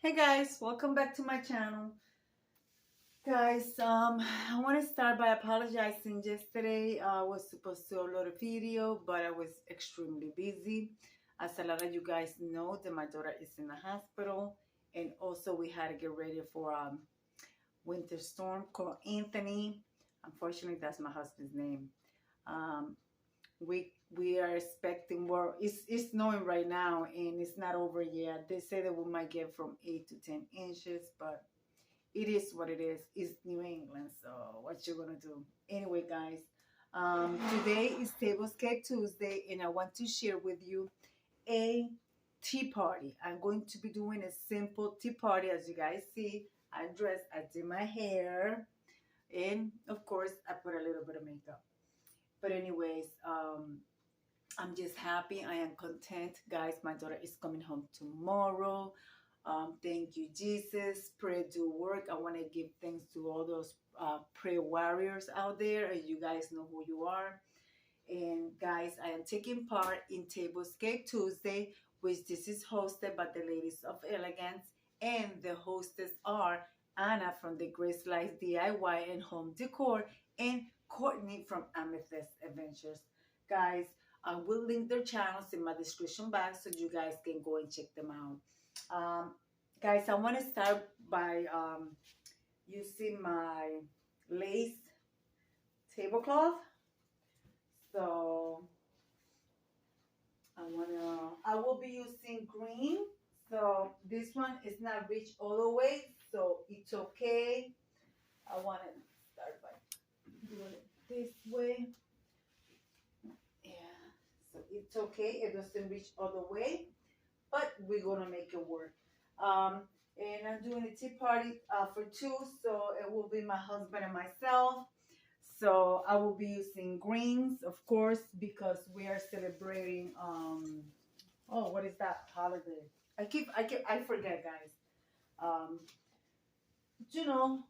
Hey guys, welcome back to my channel. Guys, I want to start by apologizing. Yesterday I was supposed to upload a video, but I was extremely busy. As a lot of you guys know, that my daughter is in the hospital, and also we had to get ready for winter storm called Anthony. Unfortunately, that's my husband's name. Um, we are expecting more. It's snowing right now, and it's not over yet. They say that we might get from 8 to 10 inches, but it is what it is. It's New England, so what you gonna do? Anyway, guys, today is Tablescape Tuesday, and I want to share with you a tea party. I'm going to be doing a simple tea party. As you guys see, I did my hair, and of course, I put a little bit of makeup. But anyways, I'm just happy. I am content, guys. My daughter is coming home tomorrow. Thank you, Jesus. Pray do work. I want to give thanks to all those prayer warriors out there. You guys know who you are. And guys, I am taking part in Tablescape Tuesday, which this is hosted by the ladies of Elegance, and the hostess are Anna from the Grace Life DIY and Home Decor, and Courtney from Amethyst Adventures. Guys, I will link their channels in my description box so you guys can go and check them out. Guys, I want to start by using my lace tablecloth. So I will be using green. So this one is not rich all the way, so it's okay. I want to start by doing it this way. Yeah, so it's okay. It doesn't reach all the way, but we're gonna make it work. And I'm doing a tea party for two, so it will be my husband and myself. So I will be using greens, of course, because we are celebrating. Oh, what is that holiday? I forget, guys. Um, you know,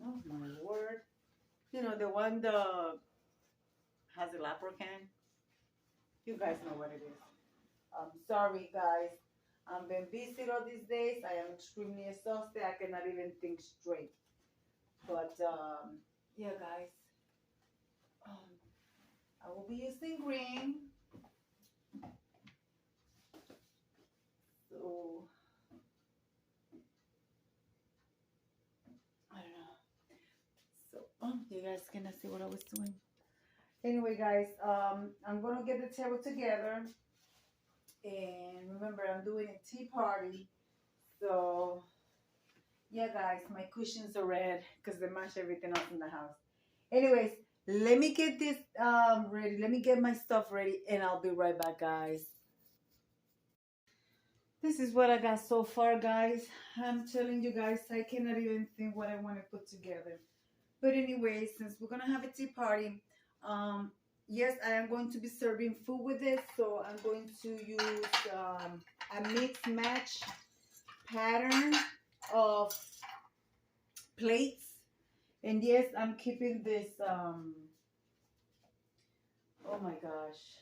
oh my word, the one that has a leprechaun. You guys know what it is. Sorry, guys. I've been busy all these days. I am extremely exhausted. I cannot even think straight. But yeah, guys. I will be using green. So I don't know. So you guys cannot see what I was doing. Anyway, guys, I'm gonna get the table together. And remember, I'm doing a tea party. So yeah, guys, my cushions are red because they match everything else in the house. Anyways, let me get this ready. Let me get my stuff ready, and I'll be right back, guys. This is what I got so far, guys. I'm telling you guys, I cannot even think what I want to put together. But anyway, since we're gonna have a tea party, yes, I am going to be serving food with it. So I'm going to use a mix match pattern of plates. And yes, I'm keeping this, oh my gosh.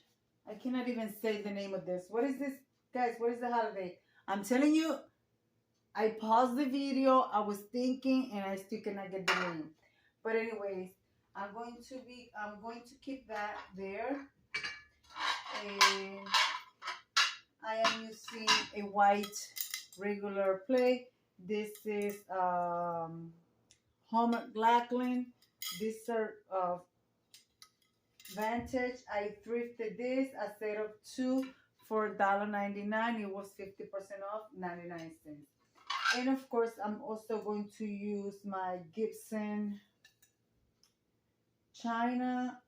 I cannot even say the name of this. What is this? Guys, what is the holiday? I'm telling you, I paused the video. I was thinking, and I still cannot get the name. But anyways, I'm going to keep that there. And I am using a white regular plate. This is Homer Glackland. These are Vantage. I thrifted this. I set up two for $1.99. It was 50% off, 99 cents. And of course, I'm also going to use my Gibson China.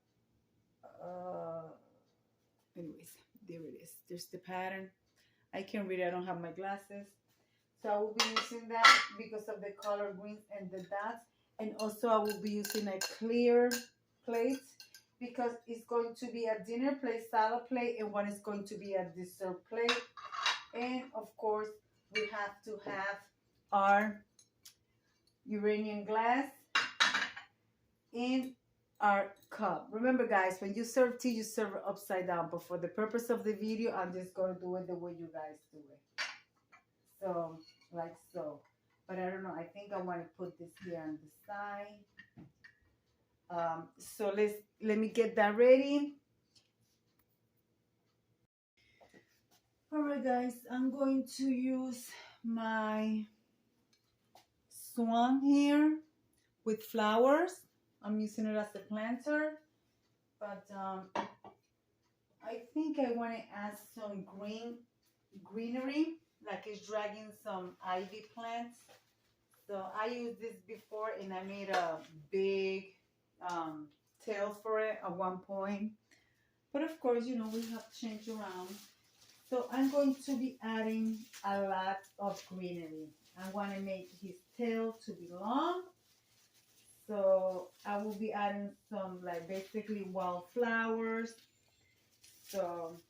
Anyways, there it is. There's the pattern. I can't read it. I don't have my glasses. So I will be using that because of the color greens and the dots. And also I will be using a clear plate because it's going to be a dinner plate, salad plate, and one is going to be a dessert plate. And of course, we have to have our uranium glass in our cup. Remember, guys, when you serve tea, you serve it upside down. But for the purpose of the video, I'm just going to do it the way you guys do it. So like so, but I don't know, I think I want to put this here on the side. So let me get that ready. All right guys, I'm going to use my swan here with flowers. I'm using it as a planter, but I think I want to add some greenery, like it's dragging some ivy plants. So I used this before and I made a big tails for it at one point. But of course, you know, we have to change around. So I'm going to be adding a lot of greenery. I want to make his tail to be long. So I will be adding some like basically wildflowers. So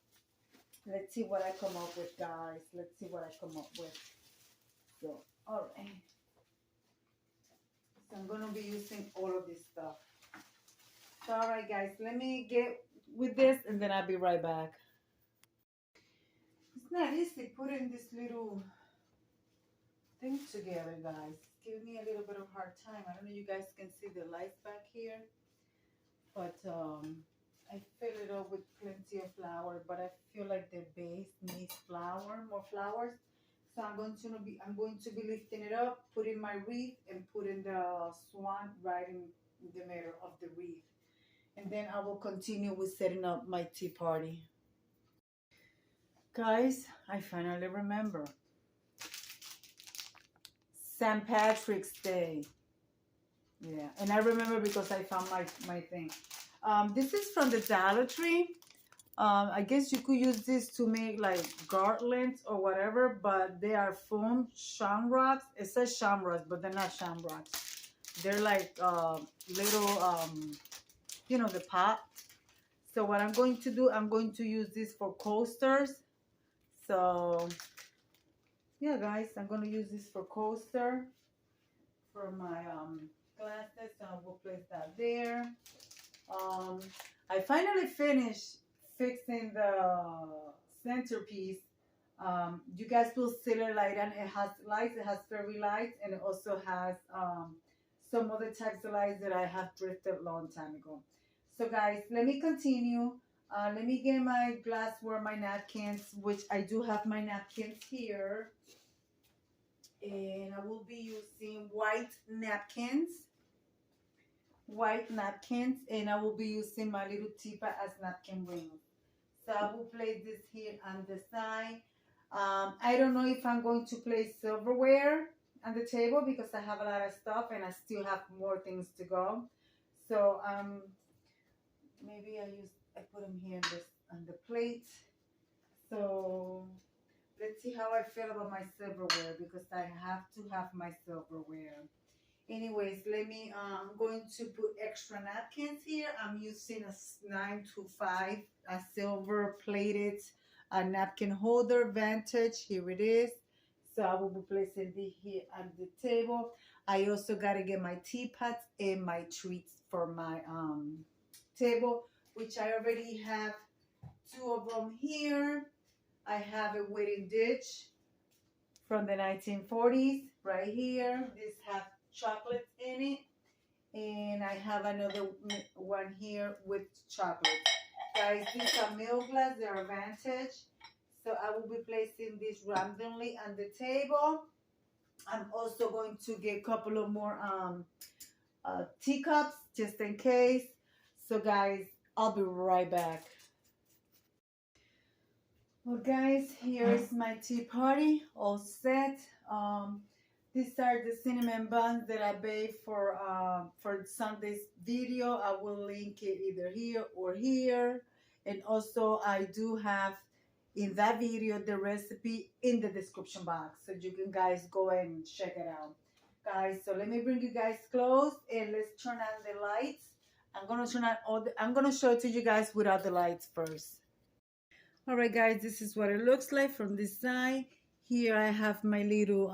let's see what I come up with, guys. Let's see what I come up with. So, all right. So I'm going to be using all of this stuff. So, all right, guys, let me get with this and then I'll be right back. It's not easy putting this little thing together, guys. It's giving me a little bit of hard time. I don't know if you guys can see the lights back here, but I fill it up with plenty of flour, but I feel like the base needs more flowers. So I'm going to be lifting it up, putting my wreath, and putting the swan right in the middle of the wreath. And then I will continue with setting up my tea party. Guys, I finally remember. St. Patrick's Day. Yeah, and I remember because I found my thing. This is from the Dollar Tree. I guess you could use this to make like garlands or whatever, but they are foam shamrocks. It says shamrocks, but they're not shamrocks. They're like little, you know, the pot. So what I'm going to do, I'm going to use this for coasters. So yeah, guys, I'm going to use this for coaster for my glasses. So I will place that there. I finally finished fixing the centerpiece. You guys will see the light, and it has lights. It has fairy lights, and it also has some other types of lights that I have drifted a long time ago. So guys, let me continue. Let me get my glassware, my napkins, which I do have my napkins here. And I will be using white napkins, and I will be using my little teapot as napkin rings. So I will place this here on the side. I don't know if I'm going to place silverware on the table because I have a lot of stuff and I still have more things to go. So maybe I put them here on the plate. So let's see how I feel about my silverware because I have to have my silverware. Anyways, I'm going to put extra napkins here. I'm using a 925, a silver plated napkin holder, Vantage. Here it is. So I will be placing it here on the table. I also got to get my teapots and my treats for my table, which I already have 2 of them here. I have a wedding dish from the 1940s right here. This has chocolate in it, and I have another one here with chocolate. Guys, these are milk glass. They're Vantage. So I will be placing this randomly on the table. I'm also going to get a couple of more teacups just in case. So guys, I'll be right back. Well guys, here's my tea party all set. These are the cinnamon buns that I baked for Sunday's video. I will link it either here or here. And also I do have in that video the recipe in the description box. So you can guys go and check it out. Guys, so let me bring you guys close and let's turn on the lights. I'm gonna show it to you guys without the lights first. All right guys, this is what it looks like from this side. Here I have my little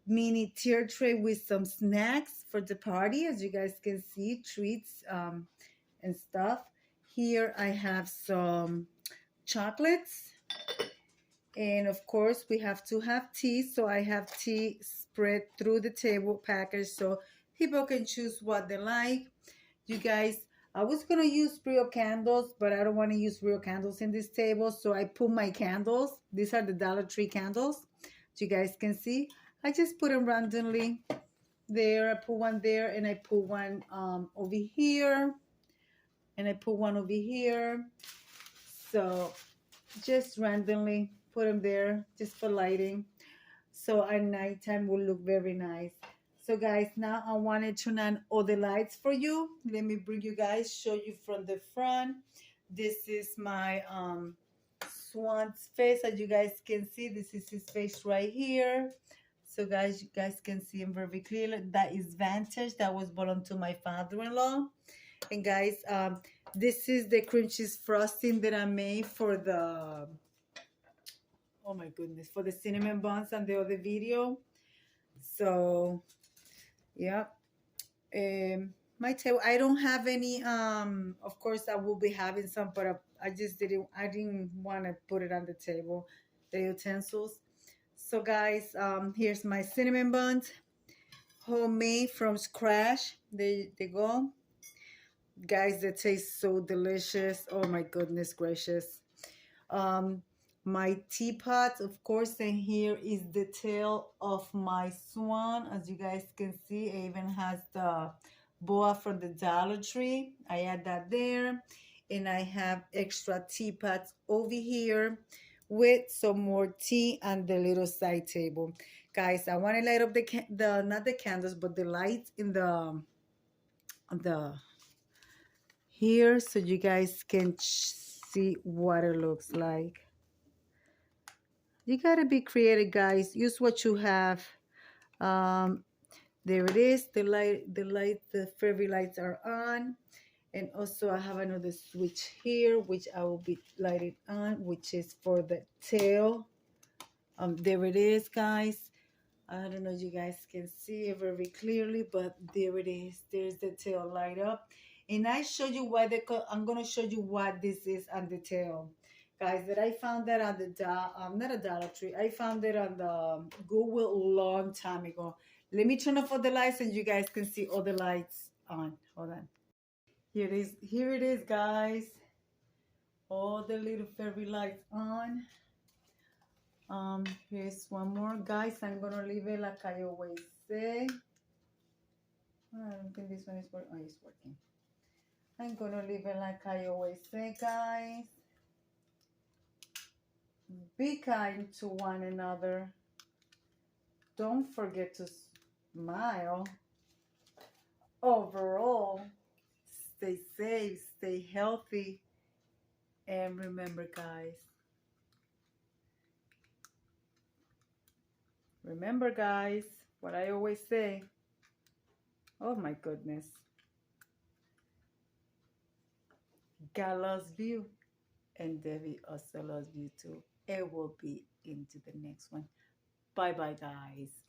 mini tier tray with some snacks for the party, as you guys can see, treats and stuff. Here I have some chocolates, And of course, we have to have tea. So I have tea spread through the table package so people can choose what they like. You guys, I was going to use real candles, but I don't want to use real candles in this table. So I put my candles. These are the Dollar Tree candles. You guys can see. I just put them randomly there. I put one there and I put one over here. And I put one over here. So just randomly put them there just for lighting. So at nighttime will look very nice. So guys, now I want to turn on all the lights for you. Let me bring you guys, show you from the front. This is my swan's face. As you guys can see, this is his face right here. So guys, you guys can see him very clearly. That is Vantage. That was belonged to my father-in-law. And guys, this is the cream cheese frosting that I made for the, oh my goodness, for the cinnamon buns on the other video. So yeah, my table, I don't have any, of course I will be having some, but I didn't want to put it on the table, the utensils. So guys, here's my cinnamon buns, homemade from scratch. They go. Guys, they taste so delicious. Oh my goodness gracious. My teapot, of course, and here is the tail of my swan. As you guys can see, it even has the boa from the Dollar Tree. I add that there. And I have extra teapots over here with some more tea on the little side table. Guys, I want to light up the not the candles, but the lights in the here so you guys can see what it looks like. You gotta be creative, guys. Use what you have. There it is. The fairy lights are on. And also I have another switch here, which I will be lighting on, which is for the tail. There it is, guys. I don't know if you guys can see it very clearly, but there it is. There's the tail light up. And I show you why I'm gonna show you what this is on the tail. Guys, that I found that on the not a Dollar Tree. I found it on the Goodwill a long time ago. Let me turn off all the lights and you guys can see all the lights on. Hold on. Here it is. Here it is, guys. All the little fairy lights on. Here's one more, guys. I'm gonna leave it like I always say. I don't think this one is working. Oh, it's working. I'm gonna leave it like I always say, guys. Be kind to one another. Don't forget to smile. Overall, stay safe, stay healthy, and remember, guys. Remember, guys, what I always say. Oh my goodness. God loves you, and Debbie also loves you too. It will be into the next one. Bye bye, guys.